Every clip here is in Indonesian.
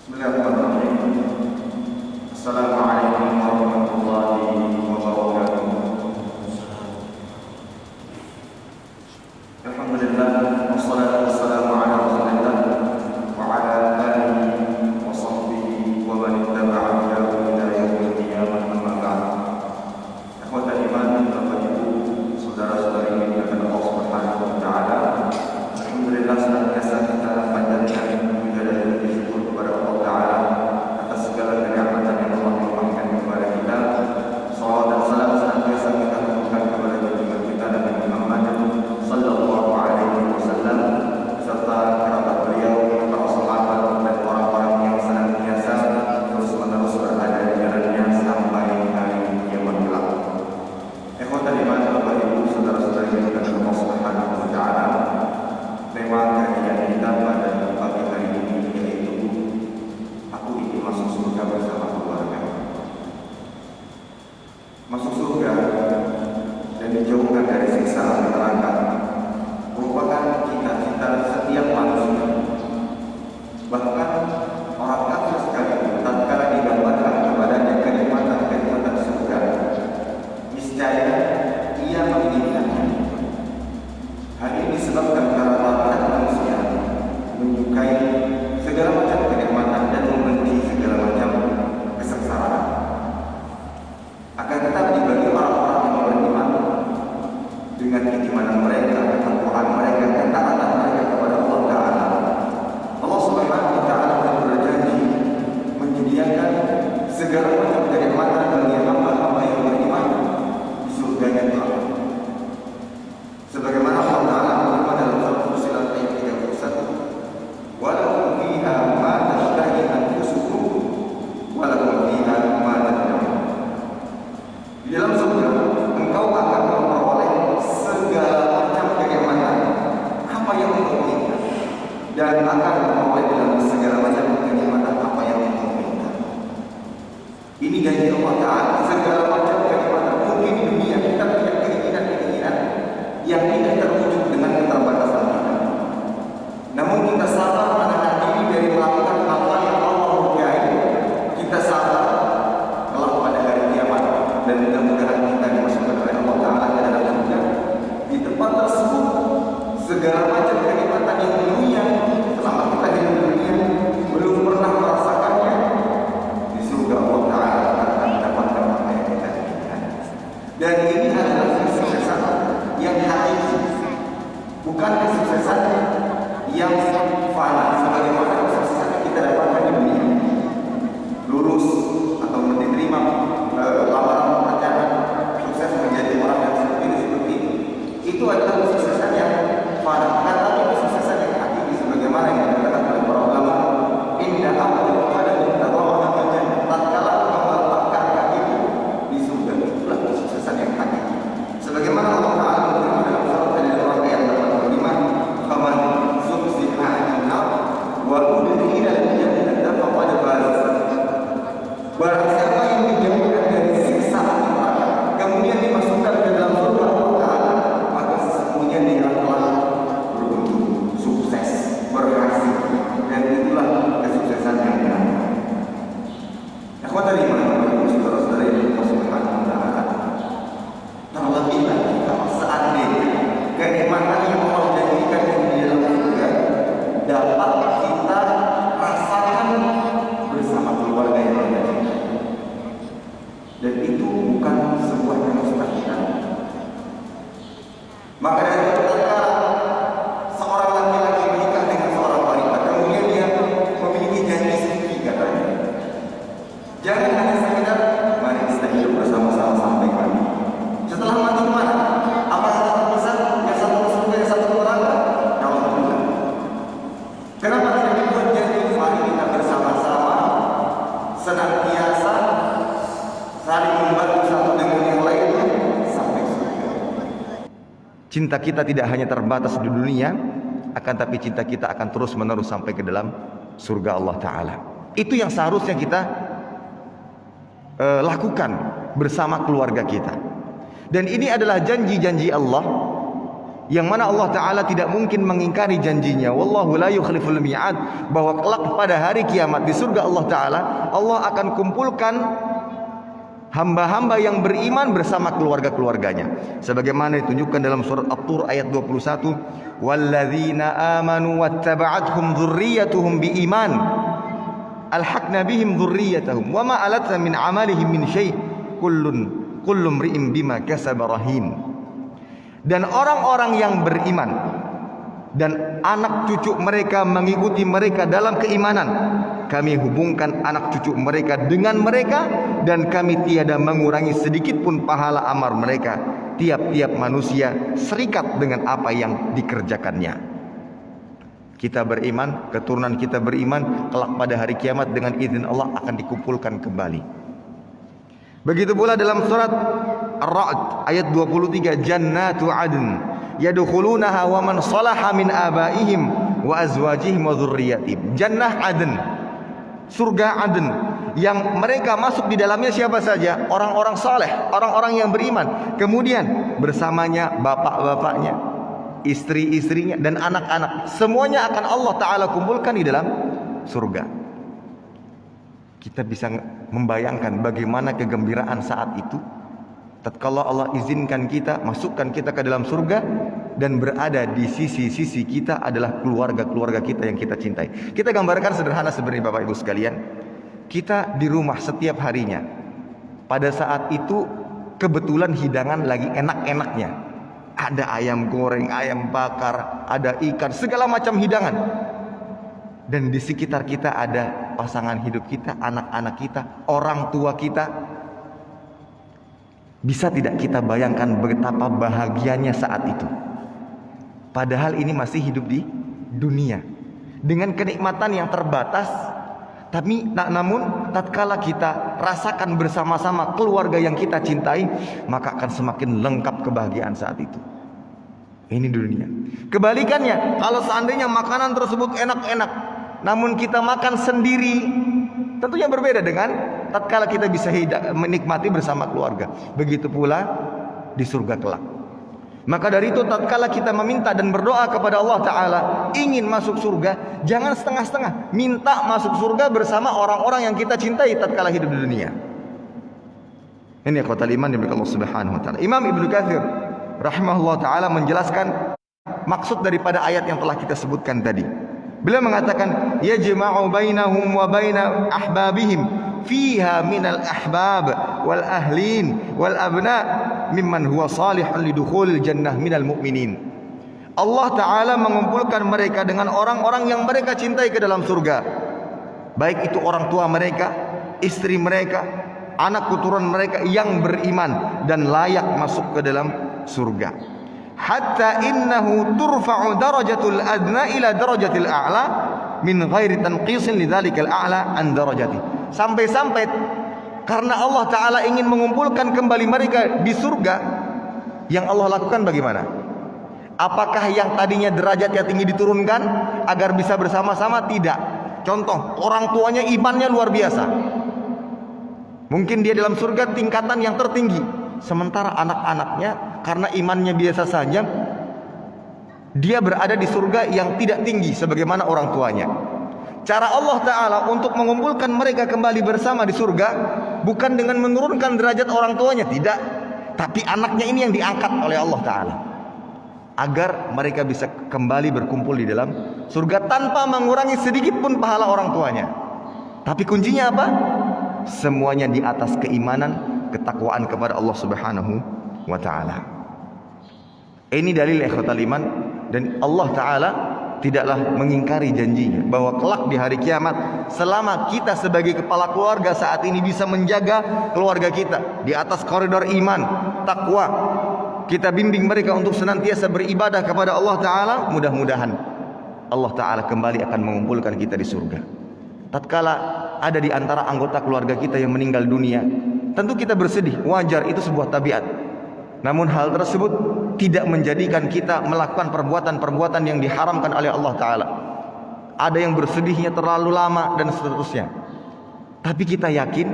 Bismillahirrahmanirrahim. Assalamualaikum warahmatullahi wabarakatuh. Alhamdulillah, wassalatu wassalamu ala Rasulillah wa ala alihi wa sahbihi wa man ittaba'a hudahu ila yaumil qiyamah, amma ba'd. Ikhwatal iman, Bapak Ibu, saudara-saudari yang dimuliakan Allah Subhanahu wa taala. Alhamdulillah, senantiasa kita panjatkan puja dan puji syukur kepada Allah Taala atas segala kenikmatan yang Allah limpahkan kepada kita. Salawat dan salam senantiasa kita haturkan kepada junjungan kita Nabi Muhammad sallallahu alaihi wasallam serta kerabat beliau, para sahabat dan orang-orang yang senantiasa terus-menerus berada di jalannya sampai hari kiamat kelak. Ikhwatal iman, Bapak Ibu, saudara-saudari yang dimuliakan Allah Subhanahu wa taala. Tema kajian kita pada pagi hari ini yaitu aku ingin masuk surga bersama keluarga. Masuk surga dan dijauhkan dari siksa api neraka merupakan cita-cita setiap manusia. Bahkan orang kafir sekalipun tatkala digambarkan kepadanya kenikmatan surga, niscaya ia menginginkannya. Hal ini disebabkan karena tabiat manusia menyukai segala macam kenikmatan dan membenci segala macam kesengsaraan. Akan tetapi bagi orang-orang yang beriman dengan keimanan mereka, ketakwaan mereka, ketaatan mereka kepada Allah Taala, Allah Subhanahu wa taala berjanji menyediakan segala macam kenikmatan bagi hamba-hamba yang beriman di surganya kelak. Sebagaimana Allah Ta'ala berfirman dalam surat Fussilat ayat 31, "Walahum fiha ma tashtahi anfusuhum wa lahum fiha ma tad'un." Di dalam surga engkau akan memperoleh segala macam kenikmatan apa yang engkau inginkan, dan akan memperoleh dalam segala macam kenikmatan apa yang engkau inginkan. Ini janji Allah Ta'ala, segala macam kenikmatan. Mungkin di dunia kita punya keinginan-keinginan yang tidak terwujud dengan keterbatasan kita. Namun kita sabar menahan diri dari melakukan apa yang Allah murkai. Kita sabar kelak pada hari kiamat, dan mudah-mudahan kita dimasukkan oleh Allah Taala ke dalam surga. Di tempat tersebut segala macam kenikmatan yang dunia selama kita hidup di dunia belum pernah merasakannya, di surga Allah Taala akan mendapatkan apa yang kita inginkan. Dan ini adalah kesuksesan yang hakiki, bukan kesuksesan yang fana sebagaimana kesuksesan yang kita dapatkan di dunia. Lulus atau diterima lamaran pekerjaan, sukses menjadi orang yang seperti ini. Itu adalah kesuksesan yang fana, tetapi kesuksesan yang hakiki sebagaimana yang dikatakan oleh para ulama, inna awwal qadamin tadawwa al-jannah, tatkala engkau meletakkan kakimu di surga, itulah kesuksesan yang hakiki. Sebagaimana Allah Ta'ala berfirman dalam surat Al-Imran ayat 85, "Faman zuhziha 'anil nar wa udkhila al-jannata faqad faz." Barang siapa yang dijauhkan dari siksa api neraka, kemudian dimasukkan ke dalam surga Allah Ta'ala, maka sesungguhnya dia telah beruntung, sukses, berhasil, dan itulah kesuksesan yang benar. Ikhwatal iman, saudara-saudari yang Allah Subhanahu wa taala, terlebih lagi kalau seandainya kenikmatan yang Allah janjikan di dalam surga dapat kita rasakan bersama keluarga yang kita cintai, dan itu bukan sebuah kemustahilan. Maka dari itu tatkala seorang laki-laki menikah dengan seorang wanita, kemudian dia memiliki janji sedikit katanya, jangan hanya sekedar mari kita hidup bersama-sama sampai mati. Setelah mati kemana? Apa kita terpisah? Yang satu ke surga, yang satu ke neraka? Alhamdulillah. Kenapa tidak dibuat janji? Mari kita bersama-sama senantiasa saling membantu satu dengan yang lainnya sampai surga. Cinta kita tidak hanya terbatas di dunia, akan tapi cinta kita akan terus menerus sampai ke dalam surga Allah Ta'ala. Itu yang seharusnya kita lakukan bersama keluarga kita. Dan ini adalah janji-janji Allah yang mana Allah Ta'ala tidak mungkin mengingkari janjinya. Wallahu la yukhliful mi'ad, bahwa kelak pada hari kiamat di surga Allah Ta'ala, Allah akan kumpulkan hamba-hamba yang beriman bersama keluarga-keluarganya, sebagaimana ditunjukkan dalam surat At-Tur ayat 21, walladzina amanu wattaba'athum dzurriyyatuhum biiman alhaqna bihim dzurriyyatahum wama alatna min amalihim min syai' kullu imri'in bima kasaba rahin. Dan orang-orang yang beriman dan anak cucu mereka mengikuti mereka dalam keimanan, kami hubungkan anak cucu mereka dengan mereka, dan kami tiada mengurangi sedikit pun pahala amal mereka. Tiap-tiap manusia serikat dengan apa yang dikerjakannya. Kita beriman, keturunan kita beriman, kelak pada hari kiamat dengan izin Allah akan dikumpulkan kembali. Begitu pula dalam surat Ar-Ra'd ayat 23, jannatu adn yadkhulunaha wa man salaha min abaihim wa azwajihim wa dzurriyyatihim. Jannah adn, surga Aden, yang mereka masuk di dalamnya siapa saja? Orang-orang saleh, orang-orang yang beriman. Kemudian bersamanya bapak-bapaknya, istri-istrinya, dan anak-anak. Semuanya akan Allah Ta'ala kumpulkan di dalam surga. Kita bisa membayangkan bagaimana kegembiraan saat itu tatkala Allah izinkan kita, masukkan kita ke dalam surga, dan berada di sisi-sisi kita adalah keluarga-keluarga kita yang kita cintai. Kita gambarkan sederhana sebenarnya Bapak Ibu sekalian. Kita di rumah setiap harinya, pada saat itu kebetulan hidangan lagi enak-enaknya. Ada ayam goreng, ayam bakar, ada ikan, segala macam hidangan. Dan di sekitar kita ada pasangan hidup kita, anak-anak kita, orang tua kita. Bisa tidak kita bayangkan betapa bahagianya saat itu? Padahal ini masih hidup di dunia dengan kenikmatan yang terbatas. Tapi namun tatkala kita rasakan bersama-sama keluarga yang kita cintai, maka akan semakin lengkap kebahagiaan saat itu. Ini dunia. Kebalikannya, kalau seandainya makanan tersebut enak-enak, namun kita makan sendiri, tentunya berbeda dengan tatkala kita bisa menikmati bersama keluarga. Begitu pula di surga kelak. Maka dari itu tatkala kita meminta dan berdoa kepada Allah Ta'ala ingin masuk surga, jangan setengah-setengah. Minta masuk surga bersama orang-orang yang kita cintai tatkala hidup di dunia. Ini ikhwatal iman dimiliki Allah Subhanahu wa Ta'ala. Imam Ibnu Katsir rahimahullah Ta'ala menjelaskan maksud daripada ayat yang telah kita sebutkan tadi. Beliau mengatakan yajma'u bainahum wa baina ahbabihim fiha minal ahbab wal ahlin wal abna mimman huwa salihun lidukhulil jannah minal mu'minin. Allah Ta'ala mengumpulkan mereka dengan orang-orang yang mereka cintai ke dalam surga, baik itu orang tua mereka, istri mereka, anak keturunan mereka yang beriman dan layak masuk ke dalam surga. Hatta innahu turfa'u darajatul adna ila darajatil a'la min ghairi tanqisin lidzalikal a'la an darajati. Sampai-sampai karena Allah Ta'ala ingin mengumpulkan kembali mereka di surga, yang Allah lakukan bagaimana? Apakah yang tadinya derajatnya tinggi diturunkan agar bisa bersama-sama? Tidak. Contoh, orang tuanya imannya luar biasa, mungkin dia dalam surga tingkatan yang tertinggi. Sementara anak-anaknya karena imannya biasa saja, dia berada di surga yang tidak tinggi sebagaimana orang tuanya. Cara Allah Ta'ala untuk mengumpulkan mereka kembali bersama di surga bukan dengan menurunkan derajat orang tuanya, tidak. Tapi anaknya ini yang diangkat oleh Allah Ta'ala agar mereka bisa kembali berkumpul di dalam surga tanpa mengurangi sedikit pun pahala orang tuanya. Tapi kuncinya apa? Semuanya di atas keimanan, ketakwaan kepada Allah Subhanahu wa Ta'ala. Ini dalil ikhwatal iman. Dan Allah Ta'ala tidaklah mengingkari janjinya bahwa kelak di hari kiamat, selama kita sebagai kepala keluarga saat ini bisa menjaga keluarga kita di atas koridor iman, takwa, kita bimbing mereka untuk senantiasa beribadah kepada Allah Ta'ala, mudah-mudahan Allah Ta'ala kembali akan mengumpulkan kita di surga. Tatkala ada di antara anggota keluarga kita yang meninggal dunia, tentu kita bersedih, wajar, itu sebuah tabiat. Namun hal tersebut tidak menjadikan kita melakukan perbuatan-perbuatan yang diharamkan oleh Allah Ta'ala. Ada yang bersedihnya terlalu lama dan seterusnya. Tapi kita yakin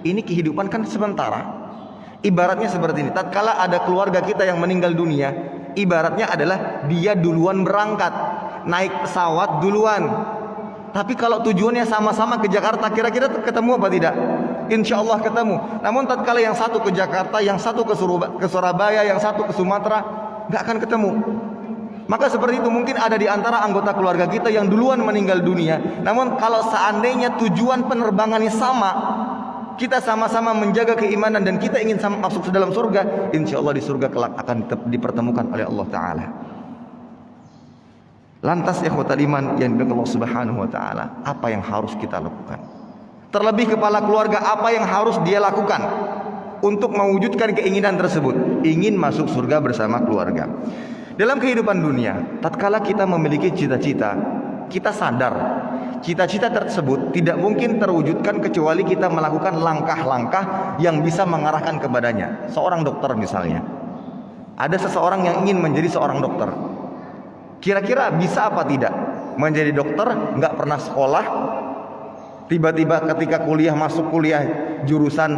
ini kehidupan kan sementara. Ibaratnya seperti ini, tatkala ada keluarga kita yang meninggal dunia, Ibaratnya adalah dia duluan berangkat, naik pesawat duluan. Tapi kalau tujuannya sama-sama ke Jakarta, kira-kira ketemu apa tidak? Insya Allah ketemu. Namun tatkala yang satu ke Jakarta, yang satu ke Surabaya, yang satu ke Sumatera, nggak akan ketemu. Maka seperti itu, mungkin ada di antara anggota keluarga kita yang duluan meninggal dunia. Namun kalau seandainya tujuan penerbangannya sama, kita sama-sama menjaga keimanan dan kita ingin masuk ke dalam surga, insya Allah di surga kelak akan dipertemukan oleh Allah Ta'ala. Lantas ikhwatal iman yang dimuliakan Allah Subhanahu wa taala, apa yang harus kita lakukan? Terlebih kepala keluarga, apa yang harus dia lakukan untuk mewujudkan keinginan tersebut? Ingin masuk surga bersama keluarga. Dalam kehidupan dunia, tatkala kita memiliki cita-cita, kita sadar cita-cita tersebut tidak mungkin terwujudkan kecuali kita melakukan langkah-langkah yang bisa mengarahkan kepadanya. Seorang dokter misalnya, ada seseorang yang ingin menjadi seorang dokter. Kira-kira bisa apa tidak menjadi dokter, nggak pernah sekolah, tiba-tiba ketika kuliah masuk kuliah jurusan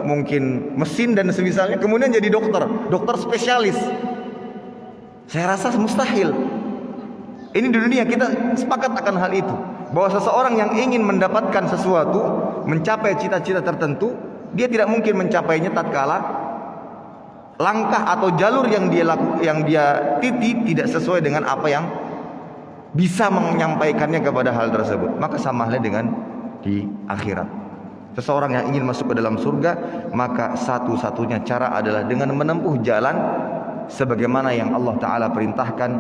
mungkin mesin dan semisalnya, kemudian jadi dokter spesialis? Saya rasa mustahil. Ini di dunia kita sepakat akan hal itu, bahwa seseorang yang ingin mendapatkan sesuatu, mencapai cita-cita tertentu, dia tidak mungkin mencapainya tatkala langkah atau jalur yang dia titi tidak sesuai dengan apa yang bisa menyampaikannya kepada hal tersebut. Maka sama halnya dengan di akhirat. Seseorang yang ingin masuk ke dalam surga, maka satu-satunya cara adalah dengan menempuh jalan sebagaimana yang Allah Ta'ala perintahkan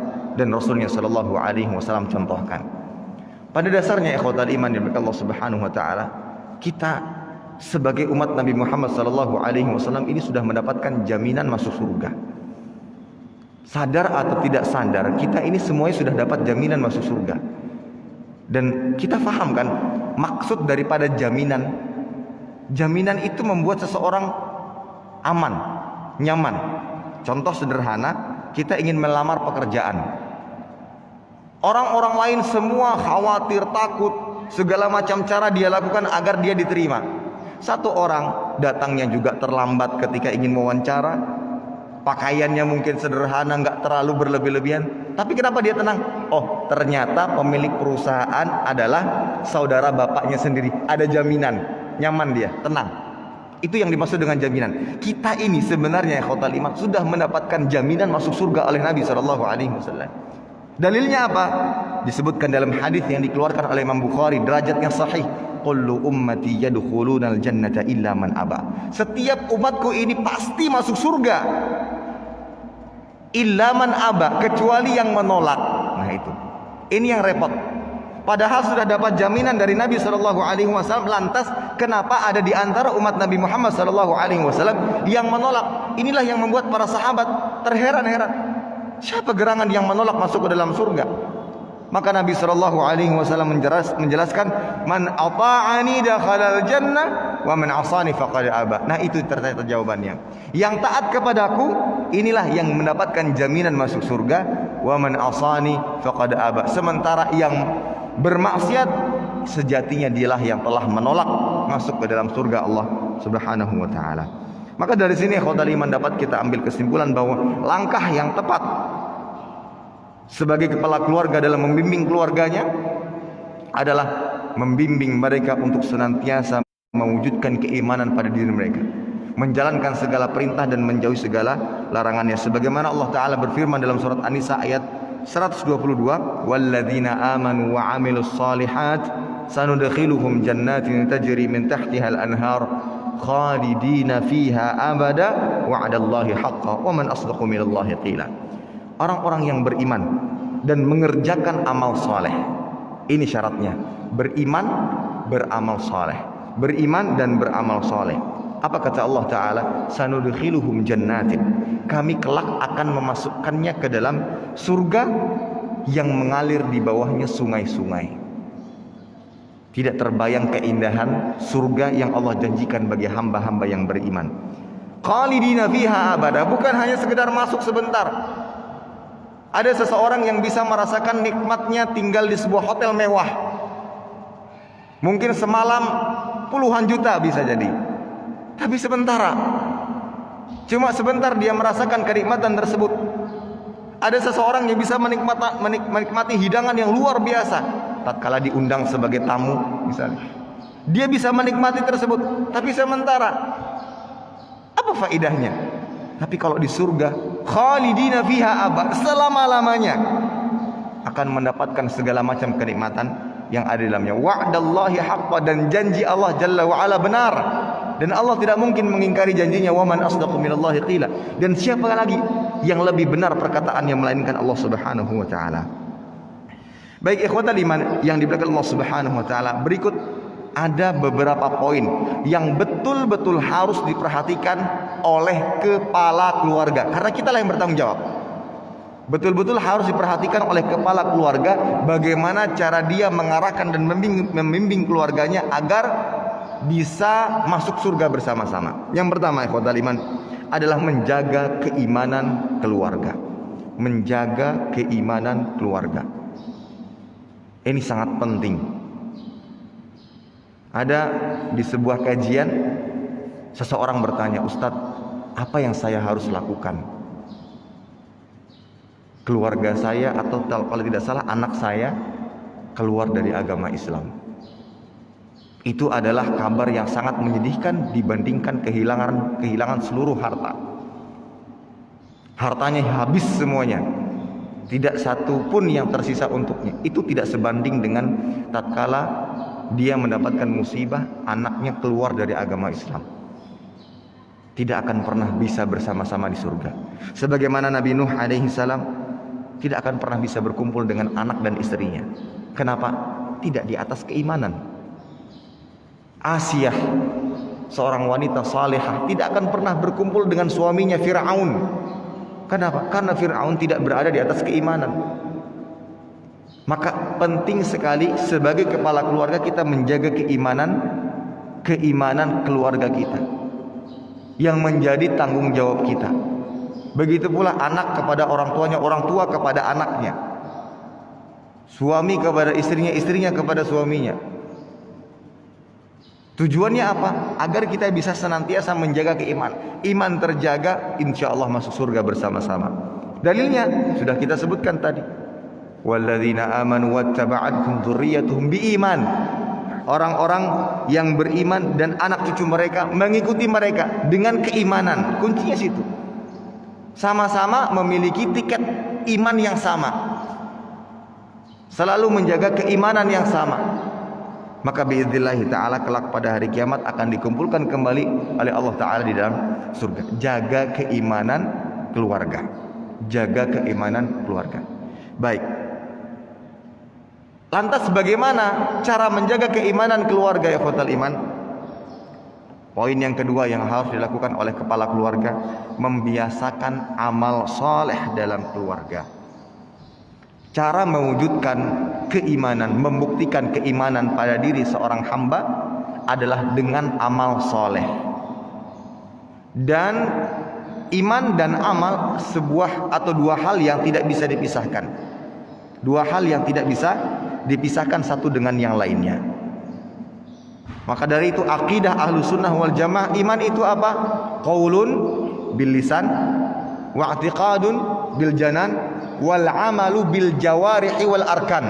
dan Rasulnya Sallallahu Alaihi Wasallam contohkan. Pada dasarnya ikhwatal iman yang Allah Subhanahu Wa Ta'ala, kita sebagai umat Nabi Muhammad Sallallahu Alaihi Wasallam ini sudah mendapatkan jaminan masuk surga. Sadar atau tidak sadar, kita ini semuanya sudah dapat jaminan masuk surga. Dan kita paham kan maksud daripada jaminan. Jaminan itu membuat seseorang aman, nyaman. Contoh sederhana, kita ingin melamar pekerjaan. Orang-orang lain semua khawatir, takut, segala macam cara dia lakukan agar dia diterima. Satu orang datangnya juga terlambat ketika ingin wawancara, pakaiannya mungkin sederhana, nggak terlalu berlebih-lebihan. Tapi kenapa dia tenang? Oh, ternyata pemilik perusahaan adalah saudara bapaknya sendiri. Ada jaminan, nyaman dia, tenang. Itu yang dimaksud dengan jaminan. Kita ini sebenarnya ikhwatal iman sudah mendapatkan jaminan masuk surga oleh Nabi Shallallahu Alaihi Wasallam. Dalilnya apa? Disebutkan dalam hadis yang dikeluarkan oleh Imam Bukhari, derajatnya sahih. Kullu ummati yadkhulunal jannata illa man aba. Setiap umatku ini pasti masuk surga. Illa man aba, kecuali yang menolak. Nah itu. Ini yang repot. Padahal sudah dapat jaminan dari Nabi Shallallahu Alaihi Wasallam. Lantas kenapa ada di antara umat Nabi Muhammad Shallallahu Alaihi Wasallam yang menolak? Inilah yang membuat para sahabat terheran-heran. Siapa gerangan yang menolak masuk ke dalam surga? Maka Nabi Shallallahu Alaihi Wasallam menjelaskan, man ata'ani dakhalal jannah wa man asani faqad aba. Nah itu ternyata jawabannya. Yang taat kepadaku inilah yang mendapatkan jaminan masuk surga. Wa man asani faqad aba. Sementara yang bermaksiat sejatinya dialah yang telah menolak masuk ke dalam surga Allah Subhanahu wa taala. Maka dari sini ikhwatal iman dapat kita ambil kesimpulan bahwa langkah yang tepat sebagai kepala keluarga dalam membimbing keluarganya adalah membimbing mereka untuk senantiasa mewujudkan keimanan pada diri mereka, menjalankan segala perintah dan menjauhi segala larangannya, sebagaimana Allah Ta'ala berfirman dalam surat An-Nisa ayat 122, walladzina amanu wa amilus salihat sanudkhiluhum jannatin tajri min tahtiha al-anhar khalidina fiha abada wa'adallahi haqqan wa man asdaqu minallahi qila. Orang-orang yang beriman dan mengerjakan amal soleh, ini syaratnya, beriman, beramal soleh, beriman dan beramal soleh. Apa kata Allah Ta'ala? Sanudkhiluhum jannatin, kami kelak akan memasukkannya ke dalam surga yang mengalir di bawahnya sungai-sungai. Tidak terbayang keindahan surga yang Allah janjikan bagi hamba-hamba yang beriman. Khalidina fiha abada, bukan hanya sekedar masuk sebentar. Ada seseorang yang bisa merasakan nikmatnya tinggal di sebuah hotel mewah, mungkin semalam puluhan juta bisa jadi, tapi sementara. Cuma sebentar dia merasakan kenikmatan tersebut. Ada seseorang yang bisa menikmati hidangan yang luar biasa tatkala diundang sebagai tamu misalnya. Dia bisa menikmati tersebut, tapi sementara. Apa faedahnya? Tapi kalau di surga, khalidina fiha abad, selama-lamanya akan mendapatkan segala macam kenikmatan yang ada di dalamnya. Wa'dallahi haqqa, dan janji Allah Jalla wa ala benar. Dan Allah tidak mungkin mengingkari janjinya. Wa man asdaqu minallahi qila. Dan siapa lagi yang lebih benar perkataannya melainkan Allah Subhanahu wa taala. Baik ikhwatal iman yang dimuliakan Allah Subhanahu wa taala, berikut ada beberapa poin yang betul-betul harus diperhatikan oleh kepala keluarga, karena kita lah yang bertanggung jawab. Betul-betul harus diperhatikan oleh kepala keluarga bagaimana cara dia mengarahkan dan membimbing keluarganya agar bisa masuk surga bersama-sama. Yang pertama ikhwatal iman adalah menjaga keimanan keluarga. Menjaga keimanan keluarga. Ini sangat penting. Ada di sebuah kajian seseorang bertanya, "Ustadz, apa yang saya harus lakukan? Keluarga saya atau kalau tidak salah anak saya keluar dari agama Islam." Itu adalah kabar yang sangat menyedihkan dibandingkan kehilangan seluruh harta. Hartanya habis semuanya. Tidak satu pun yang tersisa untuknya. Itu tidak sebanding dengan tatkala dia mendapatkan musibah anaknya keluar dari agama Islam. Tidak akan pernah bisa bersama-sama di surga. Sebagaimana Nabi Nuh alaihi salam tidak akan pernah bisa berkumpul dengan anak dan istrinya. Kenapa? Tidak di atas keimanan. Asiyah, seorang wanita salihah, tidak akan pernah berkumpul dengan suaminya Fir'aun. Kenapa? Karena Fir'aun tidak berada di atas keimanan. Maka penting sekali sebagai kepala keluarga kita menjaga keimanan keluarga kita yang menjadi tanggung jawab kita. Begitu pula anak kepada orang tuanya, orang tua kepada anaknya, suami kepada istrinya, istrinya kepada suaminya. Tujuannya apa? Agar kita bisa senantiasa menjaga keimanan. Iman terjaga, insya Allah masuk surga bersama-sama. Dalilnya sudah kita sebutkan tadi. Walladzina amanu wattaba'athum dzurriyyatuhum biiman. Orang-orang yang beriman dan anak cucu mereka mengikuti mereka dengan keimanan. Kuncinya situ. Sama-sama memiliki tiket iman yang sama. Selalu menjaga keimanan yang sama. Maka biidznillahi ta'ala kelak pada hari kiamat akan dikumpulkan kembali oleh Allah Ta'ala di dalam surga. Jaga keimanan keluarga. Jaga keimanan keluarga. Baik. Lantas bagaimana cara menjaga keimanan keluarga ya ikhwatal iman? Poin yang kedua yang harus dilakukan oleh kepala keluarga, membiasakan amal soleh dalam keluarga. Cara mewujudkan keimanan, membuktikan keimanan pada diri seorang hamba adalah dengan amal soleh. Dan iman dan amal sebuah atau dua hal yang tidak bisa dipisahkan. Dua hal yang tidak bisa dipisahkan satu dengan yang lainnya. Maka dari itu akidah ahlu sunnah wal jamaah, iman itu apa? Qaulun bil lisan wa i'tiqadun bil janan wal amalu bil jawarihi wal arkan.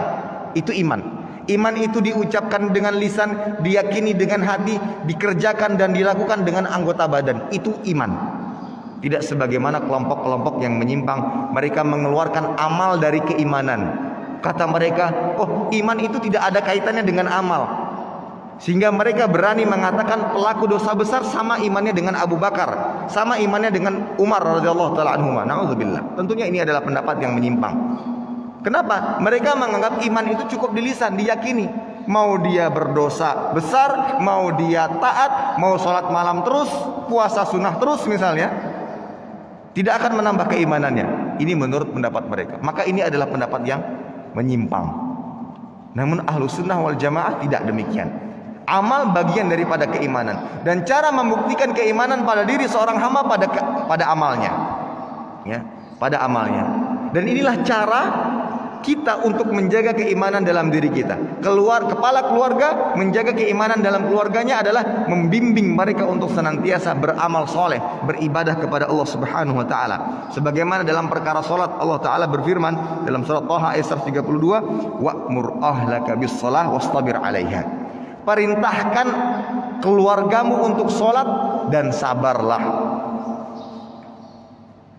Itu iman. Iman itu diucapkan dengan lisan, diyakini dengan hati, dikerjakan dan dilakukan dengan anggota badan. Itu iman. Tidak sebagaimana kelompok-kelompok yang menyimpang, mereka mengeluarkan amal dari keimanan. Kata mereka, oh iman itu tidak ada kaitannya dengan amal. Sehingga mereka berani mengatakan pelaku dosa besar sama imannya dengan Abu Bakar, sama imannya dengan Umar radhiyallahu taala anhuma. Nauzubillah. Tentunya ini adalah pendapat yang menyimpang. Kenapa? Mereka menganggap iman itu cukup di lisan, diyakini. Mau dia berdosa besar, mau dia taat, mau sholat malam terus, puasa sunnah terus misalnya, tidak akan menambah keimanannya. Ini menurut pendapat mereka. Maka ini adalah pendapat yang menyimpang. Namun ahlu sunnah wal jamaah tidak demikian. Amal bagian daripada keimanan, dan cara membuktikan keimanan pada diri seorang hamba pada amalnya, ya, pada amalnya. Dan inilah cara kita untuk menjaga keimanan dalam diri kita. Kepala keluarga menjaga keimanan dalam keluarganya adalah membimbing mereka untuk senantiasa beramal soleh, beribadah kepada Allah Subhanahu wa taala. Sebagaimana dalam perkara salat Allah taala berfirman dalam surat Thaha ayat 132, "Wa'mur ahlaka bis-shalah wastabir 'alaiha." Perintahkan keluargamu untuk salat dan sabarlah.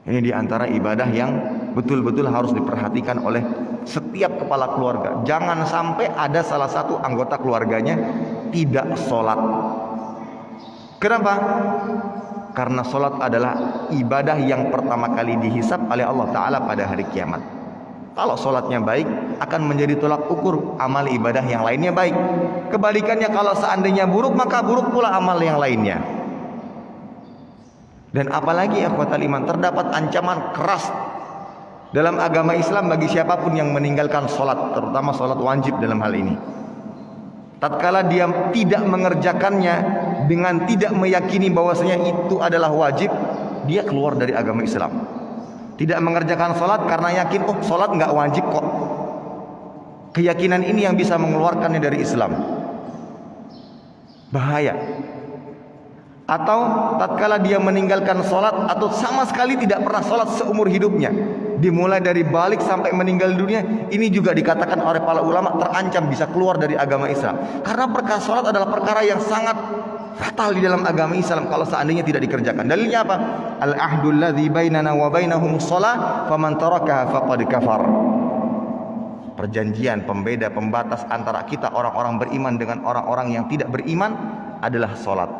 Ini diantara ibadah yang betul-betul harus diperhatikan oleh setiap kepala keluarga. Jangan sampai ada salah satu anggota keluarganya tidak sholat. Kenapa? Karena sholat adalah ibadah yang pertama kali dihisab oleh Allah Ta'ala pada hari kiamat. Kalau sholatnya baik, akan menjadi tolak ukur amal ibadah yang lainnya baik. Kebalikannya, kalau seandainya buruk, maka buruk pula amal yang lainnya. Dan apalagi ikhwatal iman, terdapat ancaman keras dalam agama Islam bagi siapapun yang meninggalkan sholat, terutama sholat wajib dalam hal ini. Tatkala dia tidak mengerjakannya dengan tidak meyakini bahwasanya itu adalah wajib, dia keluar dari agama Islam. Tidak mengerjakan sholat karena yakin, oh sholat nggak wajib kok. Keyakinan ini yang bisa mengeluarkannya dari Islam. Bahaya. Atau tatkala dia meninggalkan sholat atau sama sekali tidak pernah sholat seumur hidupnya, dimulai dari balik sampai meninggal dunia, ini juga dikatakan oleh para ulama terancam bisa keluar dari agama Islam. Karena perkara sholat adalah perkara yang sangat fatal di dalam agama Islam kalau seandainya tidak dikerjakan. Dalilnya apa? Al-ahdul ladzi bainana wa bainahum shalah faman tarakaha faqad kafar. Perjanjian, pembeda, pembatas antara kita orang-orang beriman dengan orang-orang yang tidak beriman adalah sholat.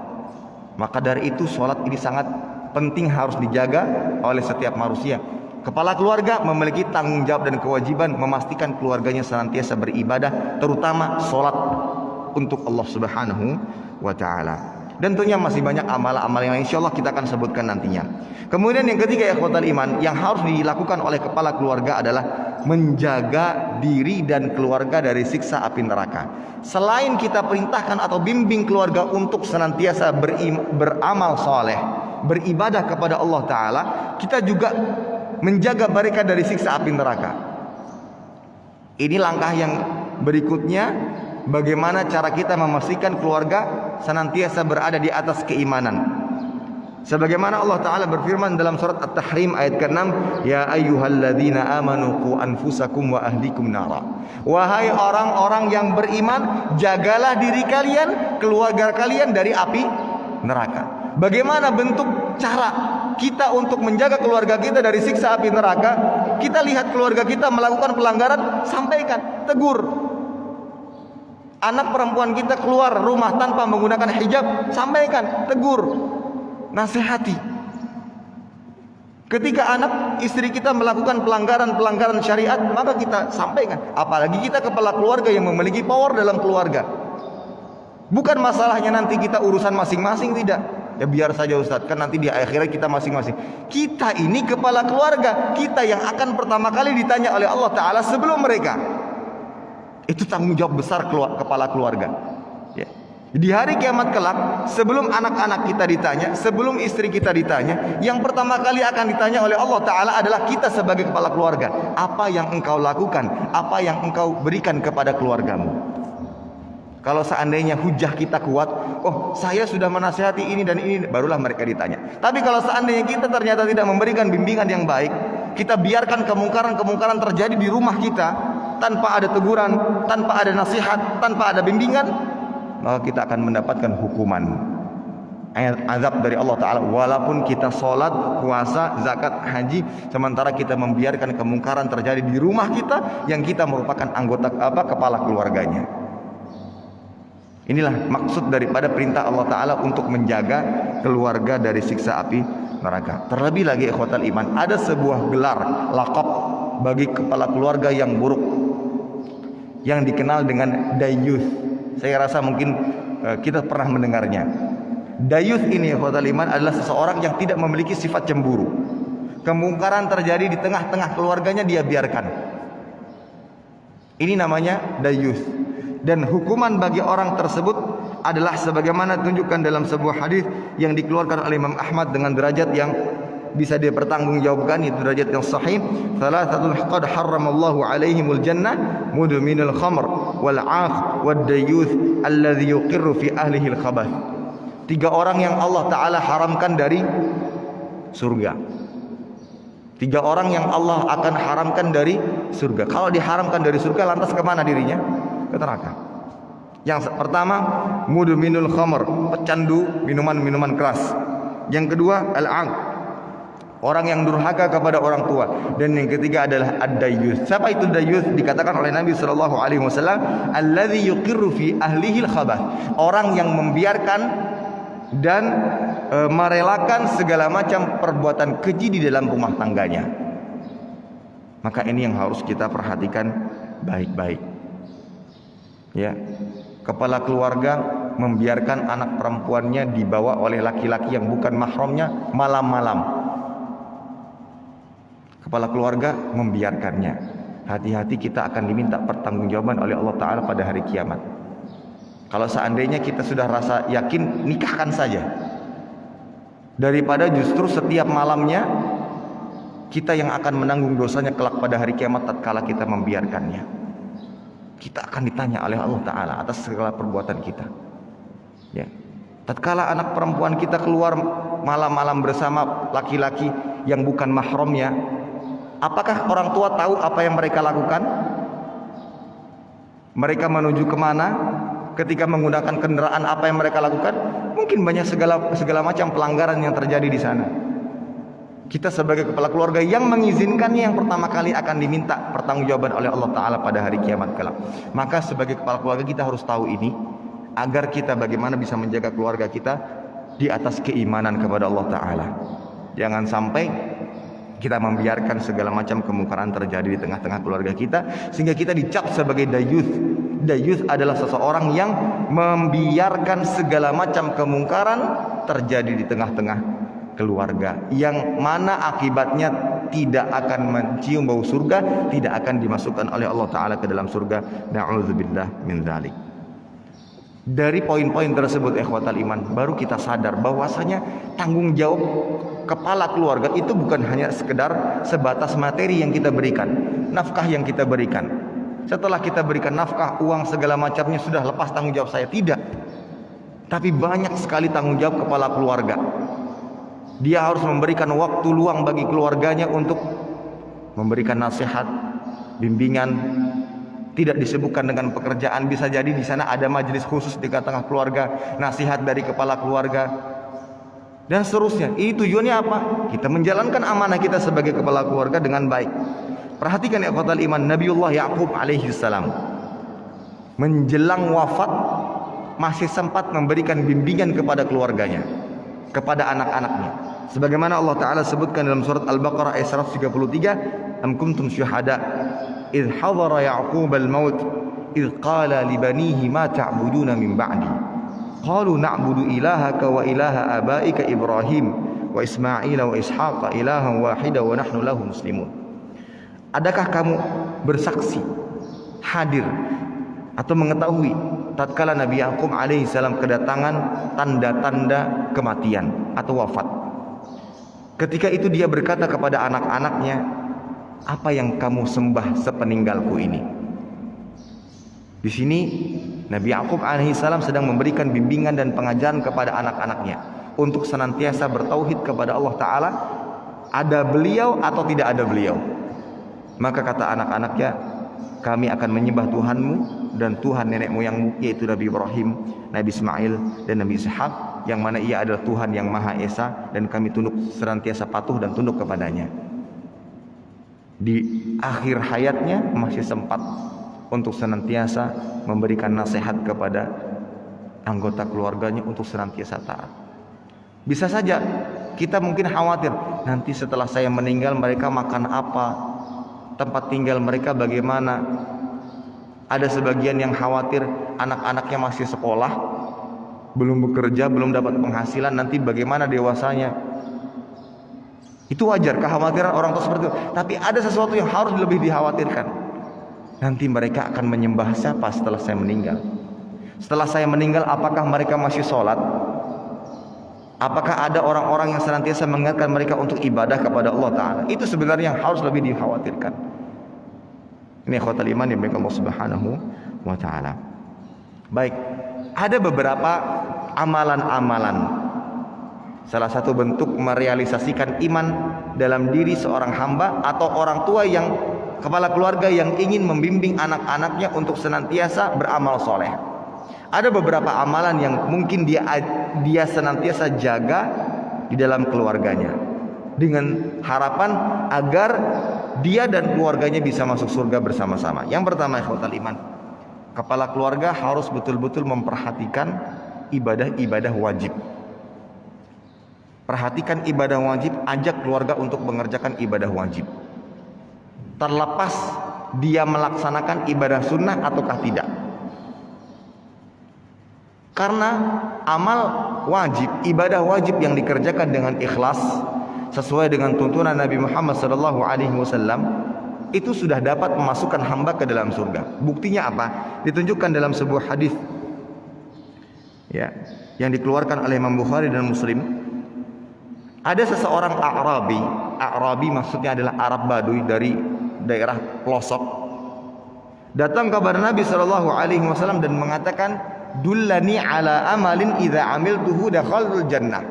Maka dari itu sholat ini sangat penting, harus dijaga oleh setiap manusia. Kepala keluarga memiliki tanggung jawab dan kewajiban memastikan keluarganya senantiasa beribadah, terutama sholat untuk Allah Subhanahu wa ta'ala. Dan tentunya masih banyak amal-amal yang insya Allah kita akan sebutkan nantinya. Kemudian yang ketiga, ikhwatal iman, yang harus dilakukan oleh kepala keluarga adalah menjaga diri dan keluarga dari siksa api neraka. Selain kita perintahkan atau bimbing keluarga untuk senantiasa beramal soleh, beribadah kepada Allah Ta'ala, kita juga menjaga mereka dari siksa api neraka. Ini langkah yang berikutnya, bagaimana cara kita memastikan keluarga senantiasa berada di atas keimanan. Sebagaimana Allah Ta'ala berfirman dalam surat At-Tahrim ayat ke-6, "Ya ayyuhalladzina amanu qu anfusakum wa ahlikum nara." Wahai orang-orang yang beriman, jagalah diri kalian, keluarga kalian dari api neraka. Bagaimana bentuk cara kita untuk menjaga keluarga kita dari siksa api neraka? Kita lihat keluarga kita melakukan pelanggaran, sampaikan, tegur. Anak perempuan kita keluar rumah tanpa menggunakan hijab, sampaikan, tegur, nasihati. Ketika anak istri kita melakukan pelanggaran syariat, maka kita sampaikan. Apalagi kita kepala keluarga yang memiliki power dalam keluarga. Bukan masalahnya nanti kita urusan masing-masing, tidak. Ya biar saja Ustaz, kan nanti di akhirat kita masing-masing. Kita ini kepala keluarga, kita yang akan pertama kali ditanya oleh Allah Ta'ala sebelum mereka. Itu tanggung jawab besar kepala keluarga. Ya. Di hari kiamat kelak, sebelum anak-anak kita ditanya, sebelum istri kita ditanya, yang pertama kali akan ditanya oleh Allah Ta'ala adalah kita sebagai kepala keluarga. Apa yang engkau lakukan? Apa yang engkau berikan kepada keluargamu? Kalau seandainya hujah kita kuat, oh saya sudah menasihati ini dan ini, barulah mereka ditanya. Tapi kalau seandainya kita ternyata tidak memberikan bimbingan yang baik, kita biarkan kemungkaran-kemungkaran terjadi di rumah kita, tanpa ada teguran, tanpa ada nasihat, tanpa ada bimbingan, maka kita akan mendapatkan hukuman, azab dari Allah Ta'ala. Walaupun kita sholat, puasa, zakat, haji, sementara kita membiarkan kemungkaran terjadi di rumah kita yang kita merupakan anggota kepala keluarganya. Inilah maksud daripada perintah Allah Ta'ala untuk menjaga keluarga dari siksa api neraka. Terlebih lagi ikhwatal iman, ada sebuah gelar, laqab bagi kepala keluarga yang buruk, yang dikenal dengan dayuth. Saya rasa mungkin kita pernah mendengarnya. Dayuth ini ikhwatal iman adalah seseorang yang tidak memiliki sifat cemburu. Kemungkaran terjadi di tengah-tengah keluarganya, dia biarkan. Ini namanya dayuth. Dan hukuman bagi orang tersebut adalah sebagaimana ditunjukkan dalam sebuah hadis yang dikeluarkan oleh Imam Ahmad dengan derajat yang bisa dipertanggungjawabkan, itu derajat yang sahih. Thalathatun qad harramallahu alaihimul jannah, mudminul khamr wal 'aq wad dayyuth alladhi yuqirru fi ahlihi al khabath. 3 orang yang Allah Ta'ala haramkan dari surga. 3 orang yang Allah akan haramkan dari surga. Kalau diharamkan dari surga, lantas kemana dirinya? Ke neraka. Yang pertama, mudminul khamr, pecandu minuman-minuman keras. Yang kedua, al-'aq, orang yang durhaka kepada orang tua. Dan yang ketiga adalah ad-dayyuth. Siapa itu dayyuth? Dikatakan oleh Nabi sallallahu alaihi wasallam, alladzi yuqirru fi ahlihi al-khabath, orang yang membiarkan dan merelakan segala macam perbuatan keji di dalam rumah tangganya. Maka ini yang harus kita perhatikan baik-baik. Ya, kepala keluarga membiarkan anak perempuannya dibawa oleh laki-laki yang bukan mahramnya malam-malam. Kepala keluarga membiarkannya. Hati-hati, kita akan diminta pertanggungjawaban oleh Allah Ta'ala pada hari kiamat. Kalau seandainya kita sudah rasa yakin, nikahkan saja, daripada justru setiap malamnya kita yang akan menanggung dosanya kelak pada hari kiamat tatkala kita membiarkannya. Kita akan ditanya oleh Allah Ta'ala atas segala perbuatan kita. Ya. Tatkala anak perempuan kita keluar malam-malam bersama laki-laki yang bukan mahramnya, apakah orang tua tahu apa yang mereka lakukan? Mereka menuju kemana? Ketika menggunakan kendaraan, apa yang mereka lakukan? Mungkin banyak segala macam pelanggaran yang terjadi di sana. Kita sebagai kepala keluarga yang mengizinkannya, yang pertama kali akan diminta pertanggungjawaban oleh Allah Ta'ala pada hari kiamat kelak. Maka sebagai kepala keluarga kita harus tahu ini, agar kita bagaimana bisa menjaga keluarga kita di atas keimanan kepada Allah Ta'ala. Jangan sampai kita membiarkan segala macam kemungkaran terjadi di tengah-tengah keluarga kita, sehingga kita dicap sebagai dayyuth. Dayyuth adalah seseorang yang membiarkan segala macam kemungkaran terjadi di tengah-tengah keluarga, yang mana akibatnya tidak akan mencium bau surga, tidak akan dimasukkan oleh Allah Ta'ala ke dalam surga. Na'udzubillah min dzalik. Dari poin-poin tersebut, ikhwatal iman, baru kita sadar bahwasanya tanggung jawab kepala keluarga itu bukan hanya sekedar sebatas materi yang kita berikan, nafkah yang kita berikan. Setelah kita berikan nafkah, uang segala macamnya, sudah lepas tanggung jawab saya. Tidak. Tapi banyak sekali tanggung jawab kepala keluarga. Dia harus memberikan waktu luang bagi keluarganya untuk memberikan nasihat, bimbingan. Tidak disebutkan dengan pekerjaan, bisa jadi di sana ada majelis khusus di tengah keluarga, nasihat dari kepala keluarga, dan seterusnya. Ini tujuannya apa? Kita menjalankan amanah kita sebagai kepala keluarga dengan baik. Perhatikan ya ikhwatal iman, Nabiullah Ya'qub alaihi salam menjelang wafat masih sempat memberikan bimbingan kepada keluarganya, kepada anak-anaknya. Sebagaimana Allah Ta'ala sebutkan dalam surat Al-Baqarah ayat 133, Am kuntum syuhada idh hadara Ya'qub al-maut idh qala li banihi ma ta'buduna min ba'di qalu na'budu ilahaka wa ilaha abaika Ibrahim wa Ismail wa Ishaq ilahan wahida wa nahnu lahu muslimun. Adakah kamu bersaksi, hadir atau mengetahui tatkala Nabi Ya'qub alaihissalam kedatangan tanda-tanda kematian atau wafat? Ketika itu dia berkata kepada anak-anaknya, apa yang kamu sembah sepeninggalku ini? Di sini Nabi Ya'qub alaihissalam sedang memberikan bimbingan dan pengajaran kepada anak-anaknya untuk senantiasa bertauhid kepada Allah Ta'ala, ada beliau atau tidak ada beliau. Maka kata anak-anaknya, kami akan menyembah Tuhanmu dan Tuhan nenek moyangmu, yaitu Nabi Ibrahim, Nabi Ismail, dan Nabi Ishaq, yang mana ia adalah Tuhan yang Maha Esa, dan kami tunduk, senantiasa patuh dan tunduk kepadanya. Di akhir hayatnya masih sempat untuk senantiasa memberikan nasihat kepada anggota keluarganya untuk senantiasa taat. Bisa saja kita mungkin khawatir, nanti setelah saya meninggal mereka makan apa, tempat tinggal mereka bagaimana. Ada sebagian yang khawatir anak-anaknya masih sekolah, belum bekerja, belum dapat penghasilan, nanti bagaimana dewasanya. Itu wajar, kekhawatiran orang tua seperti itu. Tapi ada sesuatu yang harus lebih dikhawatirkan. Nanti mereka akan menyembah siapa setelah saya meninggal? Setelah saya meninggal, apakah mereka masih sholat? Apakah ada orang-orang yang senantiasa mengingatkan mereka untuk ibadah kepada Allah Ta'ala? Itu sebenarnya yang harus lebih dikhawatirkan. Ini ikhwatal iman yang baik Allah Subhanahu wa Ta'ala. Baik, ada beberapa amalan-amalan, salah satu bentuk merealisasikan iman dalam diri seorang hamba atau orang tua yang kepala keluarga yang ingin membimbing anak-anaknya untuk senantiasa beramal soleh. Ada beberapa amalan yang mungkin dia senantiasa jaga di dalam keluarganya dengan harapan agar dia dan keluarganya bisa masuk surga bersama-sama. Yang pertama, ikhwatal iman, kepala keluarga harus betul-betul memperhatikan ibadah-ibadah wajib. Perhatikan ibadah wajib, ajak keluarga untuk mengerjakan ibadah wajib. Terlepas dia melaksanakan ibadah sunnah ataukah tidak. Karena amal wajib, ibadah wajib yang dikerjakan dengan ikhlas sesuai dengan tuntunan Nabi Muhammad SAW, itu sudah dapat memasukkan hamba ke dalam surga. Buktinya apa? Ditunjukkan dalam sebuah hadis ya, yang dikeluarkan oleh Imam Bukhari dan Muslim. Ada seseorang A'rabi maksudnya adalah Arab Baduy dari daerah pelosok, datang kepada Nabi SAW dan mengatakan, dullani ala amalin idza amiltuhu dakhalul jannah.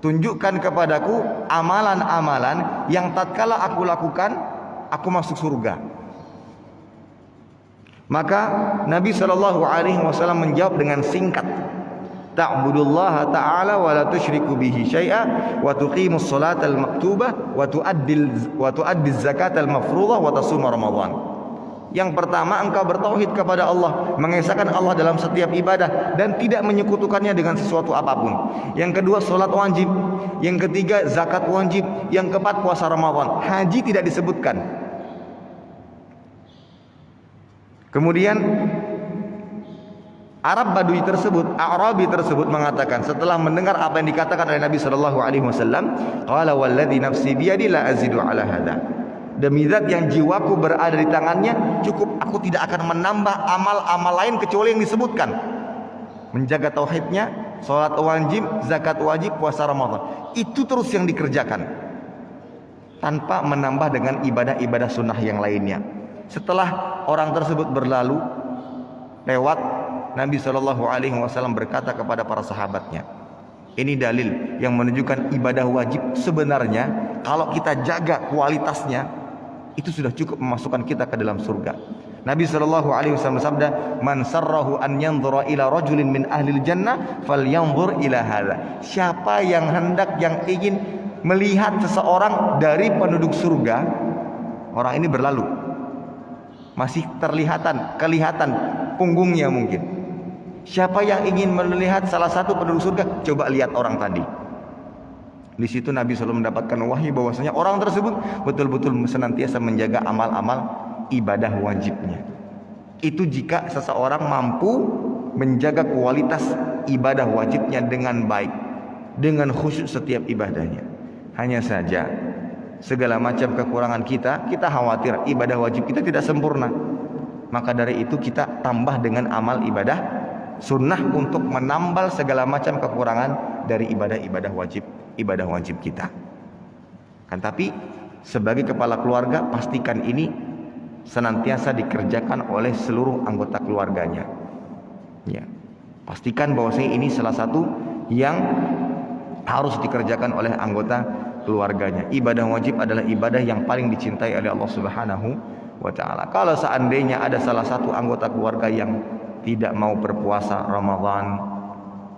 Tunjukkan kepadaku amalan-amalan yang tatkala aku lakukan aku masuk surga. Maka Nabi SAW menjawab dengan singkat, ta'budullaha ta'ala wa la tusyriku bihi syai'a wa tuqimus salatal maktubah wa tu'addiz zakatal mafruḍah wa tasuma ramadhan. Yang pertama, engkau bertauhid kepada Allah, mengesahkan Allah dalam setiap ibadah dan tidak menyekutukannya dengan sesuatu apapun. Yang kedua, salat wajib. Yang ketiga, zakat wajib. Yang keempat, puasa Ramadan. Haji tidak disebutkan. Kemudian A'rabi tersebut mengatakan, setelah mendengar apa yang dikatakan oleh Nabi SAW, qala walladzi nafsi biyadi la azidu ala hadza. Demi zat yang jiwaku berada di tangannya, cukup aku tidak akan menambah amal-amal lain kecuali yang disebutkan. Menjaga tauhidnya, salat wajib, zakat wajib, puasa Ramadan. Itu terus yang dikerjakan, tanpa menambah dengan ibadah-ibadah sunnah yang lainnya. Setelah orang tersebut berlalu lewat, Nabi SAW berkata kepada para sahabatnya, ini dalil yang menunjukkan ibadah wajib sebenarnya kalau kita jaga kualitasnya, itu sudah cukup memasukkan kita ke dalam surga. Nabi SAW bersabda, man sarrahu an yanzura ila rajulin min ahlil jannah falyanzur ila hadza. Siapa yang ingin melihat seseorang dari penduduk surga, orang ini berlalu, masih kelihatan punggungnya mungkin. Siapa yang ingin melihat salah satu penduduk surga, coba lihat orang tadi. Di situ Nabi SAW mendapatkan wahyu bahwasanya orang tersebut betul-betul senantiasa menjaga amal-amal ibadah wajibnya. Itu jika seseorang mampu menjaga kualitas ibadah wajibnya dengan baik, dengan khusyuk setiap ibadahnya. Hanya saja segala macam kekurangan kita khawatir ibadah wajib kita tidak sempurna. Maka dari itu kita tambah dengan amal ibadah sunnah untuk menambal segala macam kekurangan dari ibadah wajib kita. Kan tapi sebagai kepala keluarga pastikan ini senantiasa dikerjakan oleh seluruh anggota keluarganya. Ya. Pastikan bahwasanya ini salah satu yang harus dikerjakan oleh anggota keluarganya. Ibadah wajib adalah ibadah yang paling dicintai oleh Allah Subhanahu wa Ta'ala. Kalau seandainya ada salah satu anggota keluarga yang tidak mau berpuasa Ramadan,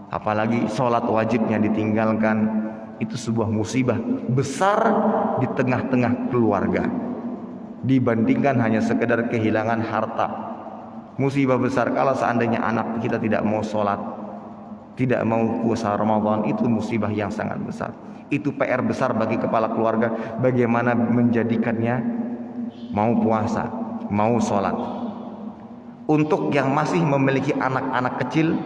apalagi sholat wajibnya ditinggalkan, itu sebuah musibah besar di tengah-tengah keluarga dibandingkan hanya sekedar kehilangan harta. Musibah besar kalau seandainya anak kita tidak mau sholat, tidak mau puasa Ramadan, itu musibah yang sangat besar. Itu PR besar bagi kepala keluarga, bagaimana menjadikannya mau puasa, mau sholat. Untuk yang masih memiliki anak-anak kecil,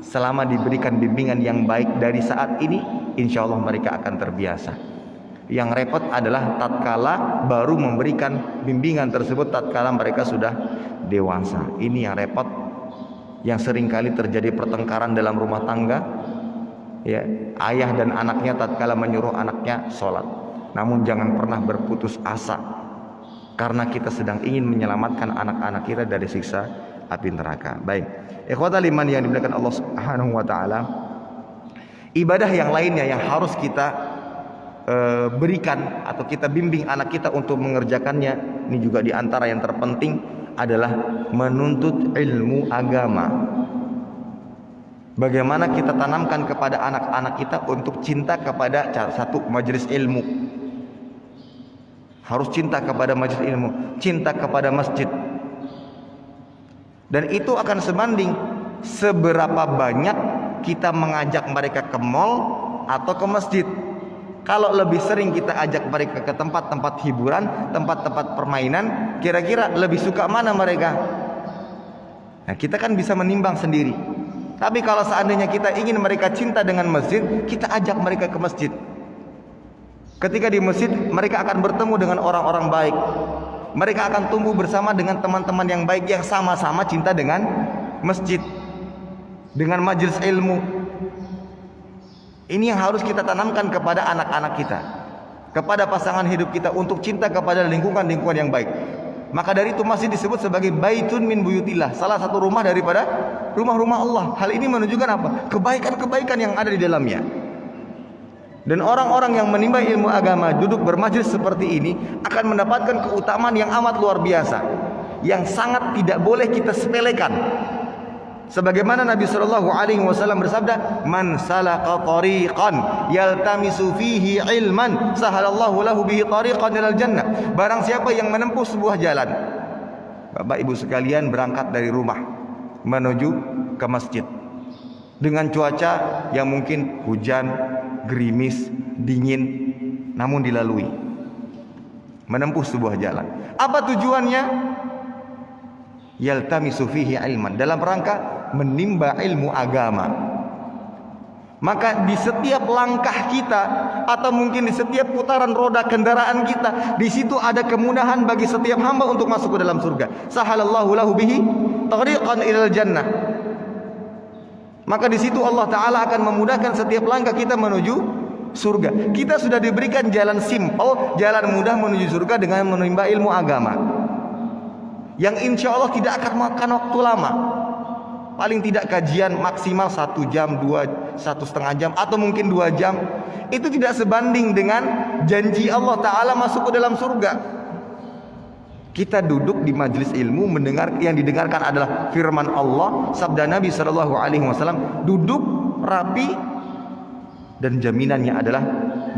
selama diberikan bimbingan yang baik dari saat ini, insya Allah mereka akan terbiasa. Yang repot adalah tatkala baru memberikan bimbingan tersebut tatkala mereka sudah dewasa. Ini yang repot, yang seringkali terjadi pertengkaran dalam rumah tangga ya, ayah dan anaknya tatkala menyuruh anaknya sholat. Namun jangan pernah berputus asa, karena kita sedang ingin menyelamatkan anak-anak kita dari siksa api neraka. Baik, ikhwatal iman yang dimuliakan Allah Subhanahu wa taala, ibadah yang lainnya yang harus kita berikan atau kita bimbing anak kita untuk mengerjakannya, ini juga diantara yang terpenting adalah menuntut ilmu agama. Bagaimana kita tanamkan kepada anak-anak kita untuk cinta kepada satu majelis ilmu, harus cinta kepada majelis ilmu, cinta kepada masjid, dan itu akan sebanding seberapa banyak kita mengajak mereka ke mall atau ke masjid. Kalau lebih sering kita ajak mereka ke tempat-tempat hiburan, tempat-tempat permainan, kira-kira lebih suka mana mereka? Nah, kita kan bisa menimbang sendiri. Tapi kalau seandainya kita ingin mereka cinta dengan masjid, kita ajak mereka ke masjid. Ketika di masjid, mereka akan bertemu dengan orang-orang baik. Mereka akan tumbuh bersama dengan teman-teman yang baik yang sama-sama cinta dengan masjid, dengan majelis ilmu. Ini yang harus kita tanamkan kepada anak-anak kita, kepada pasangan hidup kita, untuk cinta kepada lingkungan-lingkungan yang baik. Maka dari itu masjid disebut sebagai baitun min buyutillah, salah satu rumah daripada rumah-rumah Allah. Hal ini menunjukkan apa? Kebaikan-kebaikan yang ada di dalamnya. Dan orang-orang yang menimba ilmu agama duduk bermajlis seperti ini akan mendapatkan keutamaan yang amat luar biasa, yang sangat tidak boleh kita sepelekan. Sebagaimana Nabi sallallahu alaihi wasallam bersabda, "Man salaka tariqan yaltamisu fihi ilman, sahalallahu lahu bihi tariqan ilal jannah." Barang siapa yang menempuh sebuah jalan, Bapak Ibu sekalian, berangkat dari rumah menuju ke masjid dengan cuaca yang mungkin hujan, gerimis, dingin, namun dilalui, menempuh sebuah jalan. Apa tujuannya? Yaltamisu fihi ilman, dalam rangka menimba ilmu agama. Maka di setiap langkah kita atau mungkin di setiap putaran roda kendaraan kita, di situ ada kemudahan bagi setiap hamba untuk masuk ke dalam surga. Sahalallahu lahu bihi tariqan ilal jannah. Maka di situ Allah Ta'ala akan memudahkan setiap langkah kita menuju surga. Kita sudah diberikan jalan simpel, jalan mudah menuju surga dengan menimba ilmu agama, yang insya Allah tidak akan makan waktu lama. Paling tidak kajian maksimal 1 jam, 1,5 jam, atau mungkin 2 jam. Itu tidak sebanding dengan janji Allah Ta'ala masuk ke dalam surga. Kita duduk di majelis ilmu, mendengar, yang didengarkan adalah firman Allah, sabda Nabi SAW, duduk rapi, dan jaminannya adalah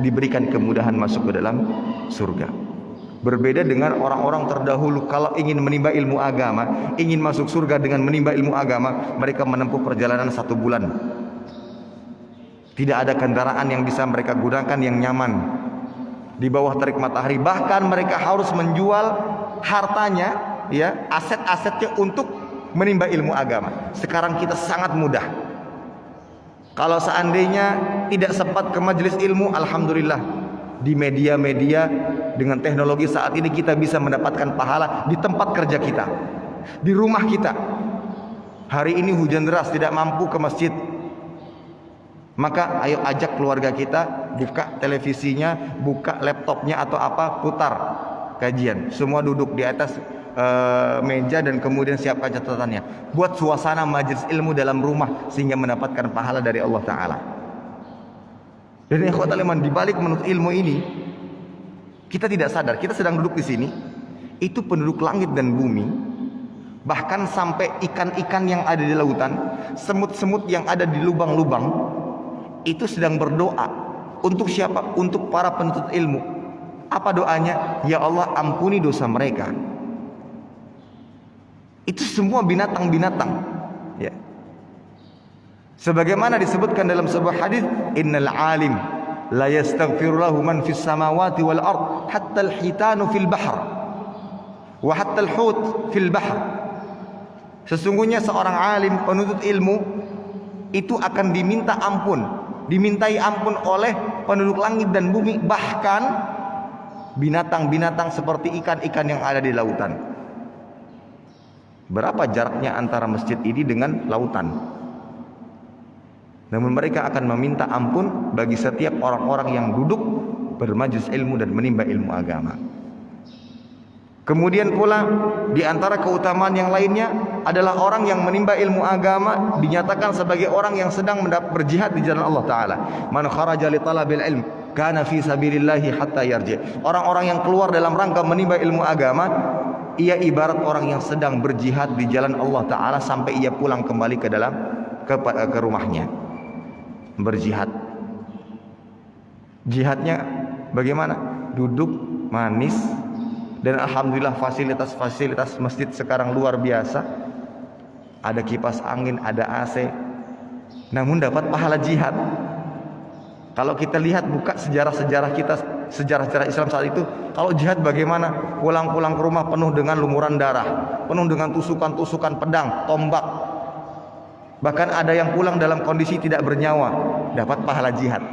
diberikan kemudahan masuk ke dalam surga. Berbeda dengan orang-orang terdahulu, kalau ingin menimba ilmu agama, ingin masuk surga dengan menimba ilmu agama, mereka menempuh perjalanan 1 bulan. Tidak ada kendaraan yang bisa mereka gunakan yang nyaman di bawah terik matahari. Bahkan mereka harus menjual hartanya, ya, aset-asetnya untuk menimba ilmu agama. Sekarang kita sangat mudah. Kalau seandainya tidak sempat ke majelis ilmu, alhamdulillah, di media-media dengan teknologi saat ini kita bisa mendapatkan pahala di tempat kerja kita, di rumah kita. Hari ini hujan deras, tidak mampu ke masjid, maka ayo ajak keluarga kita, buka televisinya, buka laptopnya atau apa, putar kajian. Semua duduk di atas meja dan kemudian siapkan catatannya. Buat suasana majelis ilmu dalam rumah sehingga mendapatkan pahala dari Allah Ta'ala. Dan ikhwatal iman, di balik menuntut ilmu ini, kita tidak sadar kita sedang duduk di sini. Itu penduduk langit dan bumi, bahkan sampai ikan-ikan yang ada di lautan, semut-semut yang ada di lubang-lubang, itu sedang berdoa. Untuk siapa? Untuk para penuntut ilmu. Apa doanya? Ya Allah, ampuni dosa mereka. Itu semua binatang-binatang, ya. Sebagaimana disebutkan dalam sebuah hadis, innal alim la yastaghfiru lahu man fis samawati wal ard hatta al hitanu fil bahr wa hatta al hut fil bahr. Sesungguhnya seorang alim, penuntut ilmu, itu akan diminta ampun, dimintai ampun oleh penduduk langit dan bumi, bahkan binatang-binatang seperti ikan-ikan yang ada di lautan. Berapa jaraknya antara masjid ini dengan lautan? Namun mereka akan meminta ampun bagi setiap orang-orang yang duduk bermajelis ilmu dan menimba ilmu agama. Kemudian pula di antara keutamaan yang lainnya adalah orang yang menimba ilmu agama dinyatakan sebagai orang yang sedang berjihad di jalan Allah Ta'ala. Man kharaja li talabil ilm kana fi sabilillahi hatta yarji. Orang-orang yang keluar dalam rangka menimba ilmu agama, ia ibarat orang yang sedang berjihad di jalan Allah Ta'ala sampai ia pulang kembali ke rumahnya. Berjihad. Jihadnya bagaimana? Duduk manis. Dan alhamdulillah fasilitas masjid sekarang luar biasa. Ada kipas angin, ada AC. Namun dapat pahala jihad. Kalau kita lihat buka sejarah-sejarah kita, sejarah-sejarah Islam saat itu, kalau jihad bagaimana? Pulang-pulang ke rumah penuh dengan lumuran darah, penuh dengan tusukan-tusukan pedang, tombak. Bahkan ada yang pulang dalam kondisi tidak bernyawa, dapat pahala jihad.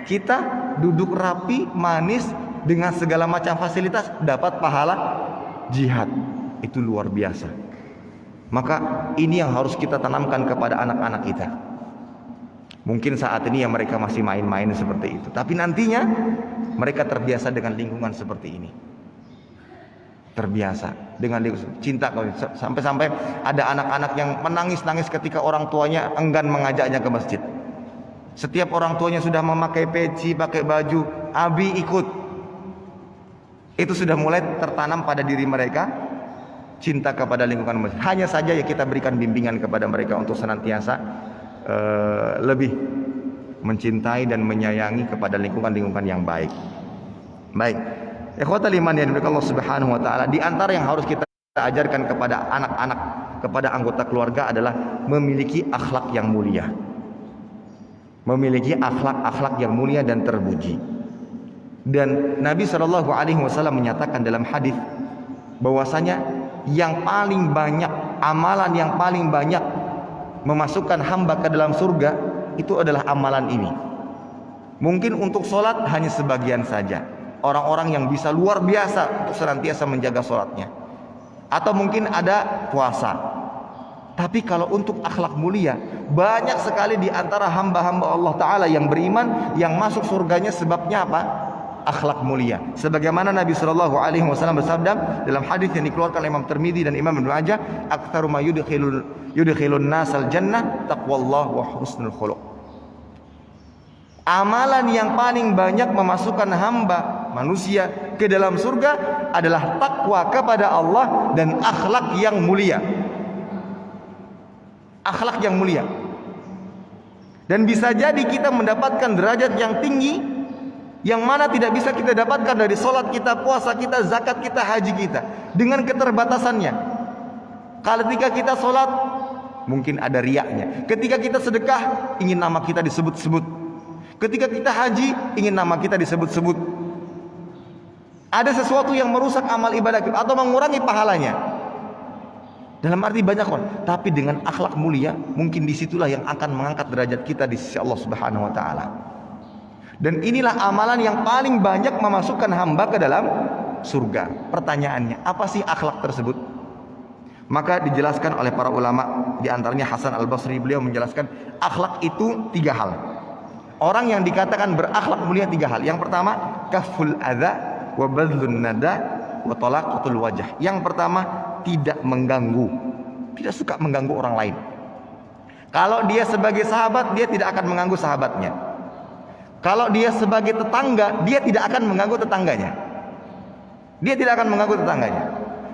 Kita duduk rapi, manis, dengan segala macam fasilitas dapat pahala jihad. Itu luar biasa. Maka ini yang harus kita tanamkan kepada anak-anak kita. Mungkin saat ini ya mereka masih main-main seperti itu, tapi nantinya mereka terbiasa dengan lingkungan seperti ini. Terbiasa dengan cinta. Sampai-sampai ada anak-anak yang menangis-nangis ketika orang tuanya enggan mengajaknya ke masjid. Setiap orang tuanya sudah memakai peci, pakai baju, abi ikut. Itu sudah mulai tertanam pada diri mereka cinta kepada lingkungan masjid. Hanya saja ya kita berikan bimbingan kepada mereka untuk senantiasa lebih mencintai dan menyayangi kepada lingkungan-lingkungan yang baik. Baik. Ikhwatal iman yang dimiliki Allah Subhanahu wa taala, di antara yang harus kita ajarkan kepada anak-anak, kepada anggota keluarga adalah memiliki akhlak yang mulia. Memiliki akhlak-akhlak yang mulia dan terpuji. Dan Nabi SAW menyatakan dalam hadis bahwasanya yang paling banyak, amalan yang paling banyak memasukkan hamba ke dalam surga itu adalah amalan ini. Mungkin untuk sholat hanya sebagian saja. Orang-orang yang bisa luar biasa untuk senantiasa menjaga sholatnya. Atau mungkin ada puasa. Tapi kalau untuk akhlak mulia, banyak sekali di antara hamba-hamba Allah Ta'ala yang beriman, yang masuk surganya sebabnya apa? Akhlak mulia. Sebagaimana Nabi SAW bersabda dalam hadis yang dikeluarkan oleh Imam Tirmidzi dan Imam Ibnu Majah, "Aktsaru ma yudkhilun nasal jannah taqwallah wa husnul khuluq." Amalan yang paling banyak memasukkan hamba manusia ke dalam surga adalah takwa kepada Allah dan akhlak yang mulia. Akhlak yang mulia. Dan bisa jadi kita mendapatkan derajat yang tinggi yang mana tidak bisa kita dapatkan dari sholat kita, puasa kita, zakat kita, haji kita, dengan keterbatasannya. Kalau ketika kita sholat mungkin ada riaknya. Ketika kita sedekah ingin nama kita disebut-sebut. Ketika kita haji ingin nama kita disebut-sebut. Ada sesuatu yang merusak amal ibadah kita atau mengurangi pahalanya. Dalam arti banyak orang, tapi dengan akhlak mulia mungkin disitulah yang akan mengangkat derajat kita di sisi Allah Subhanahu wa taala. Dan inilah amalan yang paling banyak memasukkan hamba ke dalam surga. Pertanyaannya, apa sih akhlak tersebut? Maka dijelaskan oleh para ulama, di antaranya Hasan Al-Basri, beliau menjelaskan akhlak itu 3 hal. Orang yang dikatakan berakhlak mulia 3 hal. Yang pertama, kaful adza wa badlun nada wa talaqatul wajh. Yang pertama, tidak mengganggu. Tidak suka mengganggu orang lain. Kalau dia sebagai sahabat, dia tidak akan mengganggu sahabatnya. Kalau dia sebagai tetangga, dia tidak akan mengganggu tetangganya. Dia tidak akan mengganggu tetangganya.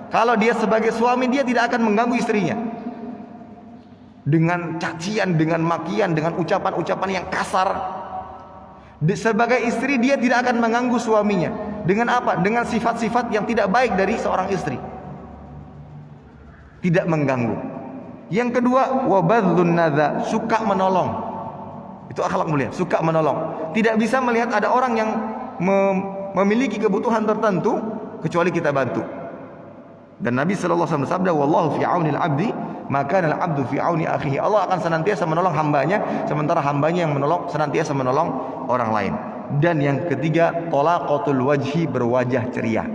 Kalau dia sebagai suami, dia tidak akan mengganggu istrinya. Dengan cacian, dengan makian, dengan ucapan-ucapan yang kasar. Sebagai istri, dia tidak akan mengganggu suaminya. Dengan apa? Dengan sifat-sifat yang tidak baik dari seorang istri. Tidak mengganggu. Yang kedua, wabadzun nadza, suka menolong. Itu akhlak mulia, suka menolong. Tidak bisa melihat ada orang yang memiliki kebutuhan tertentu kecuali kita bantu. Dan Nabi sallallahu alaihi wasallam bersabda, "Wallahu fi auni al-'abdi, maka al-'abdu fi auni akhihi." Allah akan senantiasa menolong hambanya sementara hambanya yang senantiasa menolong orang lain. Dan yang ketiga, talaqatul wajhi, berwajah ceria.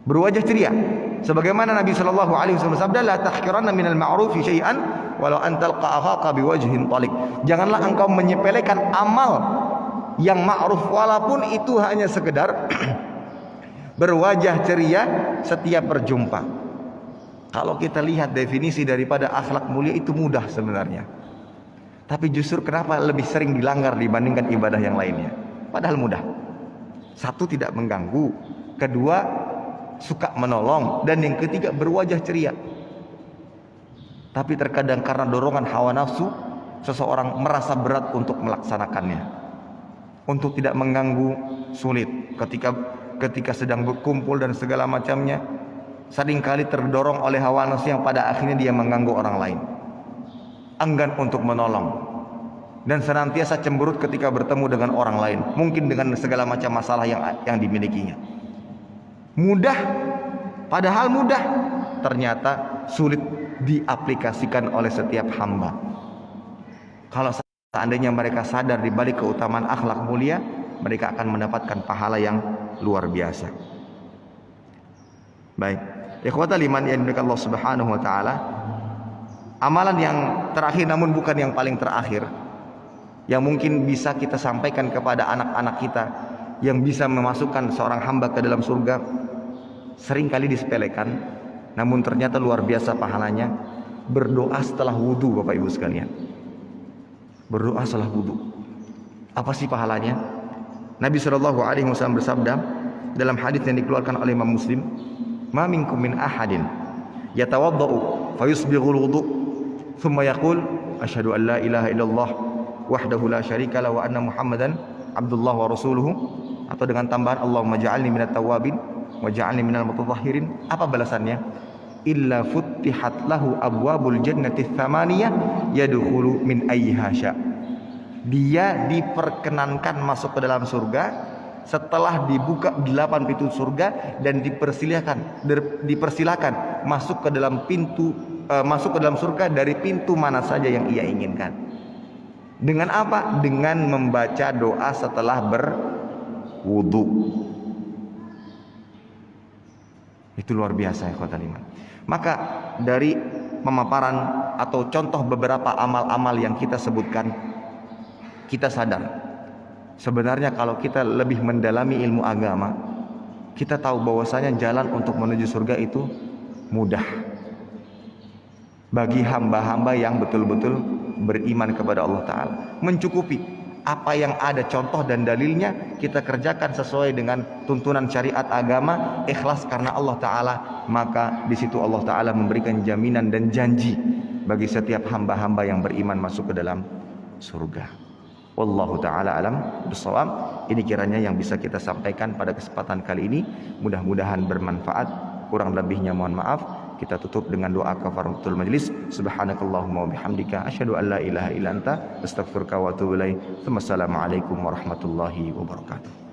Berwajah ceria. Sebagaimana Nabi sallallahu alaihi wasallam bersabda, "La tahqiranna minal ma'rufi syai'an walau antal qa'aqa biwajhin talik. Janganlah engkau menyepelekan amal yang ma'ruf walaupun itu hanya sekedar berwajah ceria setiap berjumpa. Kalau kita lihat definisi daripada akhlak mulia itu mudah sebenarnya. Tapi justru kenapa lebih sering dilanggar dibandingkan ibadah yang lainnya? Padahal mudah. Satu, tidak mengganggu. Kedua, suka menolong. Dan yang ketiga, berwajah ceria. Tapi terkadang karena dorongan hawa nafsu, seseorang merasa berat untuk melaksanakannya. Untuk tidak mengganggu sulit. Ketika sedang berkumpul dan segala macamnya, seringkali terdorong oleh hawa nafsu yang pada akhirnya dia mengganggu orang lain. Enggan untuk menolong. Dan senantiasa cemberut ketika bertemu dengan orang lain. Mungkin dengan segala macam masalah yang dimilikinya. Mudah, padahal mudah, ternyata sulit diaplikasikan oleh setiap hamba. Kalau seandainya mereka sadar di balik keutamaan akhlak mulia, mereka akan mendapatkan pahala yang luar biasa. Baik, ikhwatal iman yang dimuliakan Allah Subhanahu wa taala. Amalan yang terakhir namun bukan yang paling terakhir, yang mungkin bisa kita sampaikan kepada anak-anak kita, yang bisa memasukkan seorang hamba ke dalam surga, seringkali disepelekan, namun ternyata luar biasa pahalanya. Berdoa setelah wudu, Bapak Ibu sekalian. Berdoa setelah wudu. Apa sih pahalanya? Nabi SAW bersabda dalam hadis yang dikeluarkan oleh Imam Muslim, "Ma minkum min ahadin yatawaddau fayusbighul wudu, thumma yaqul asyhadu an la ilaha illallah wahdahu la syarika lahu wa anna Muhammadan abdullah wa rasuluhu," atau dengan tambahan Allahumma ja'alni minat tawwabin wa ja'alni minal mutatahhirin. Apa balasannya? Illa futtihat lahu abwabul jannati tsamaniyah yadkhulu min ayyiha sya'. Dia diperkenankan masuk ke dalam surga setelah dibuka 8 pintu surga dan dipersilakan masuk ke dalam surga dari pintu mana saja yang ia inginkan. Dengan apa? Dengan membaca doa setelah berwudu. Itu luar biasa ya ikhwatal iman. Maka dari pemaparan atau contoh beberapa amal-amal yang kita sebutkan, kita sadar sebenarnya kalau kita lebih mendalami ilmu agama, kita tahu bahwasanya jalan untuk menuju surga itu mudah bagi hamba-hamba yang betul-betul beriman kepada Allah Ta'ala. Mencukupi apa yang ada contoh dan dalilnya, kita kerjakan sesuai dengan tuntunan syariat agama, ikhlas karena Allah Ta'ala, maka di situ Allah Ta'ala memberikan jaminan dan janji bagi setiap hamba-hamba yang beriman masuk ke dalam surga. Wallahu ta'ala alam bissawab. Ini kiranya yang bisa kita sampaikan pada kesempatan kali ini, mudah-mudahan bermanfaat. Kurang lebihnya mohon maaf. Kita tutup dengan doa kafaratul majlis. Subhanakallahumma wa bihamdika asyhadu an la ilaha illa anta astaghfiruka wa atubu ilaik. Wassalamualaikum warahmatullahi wabarakatuh.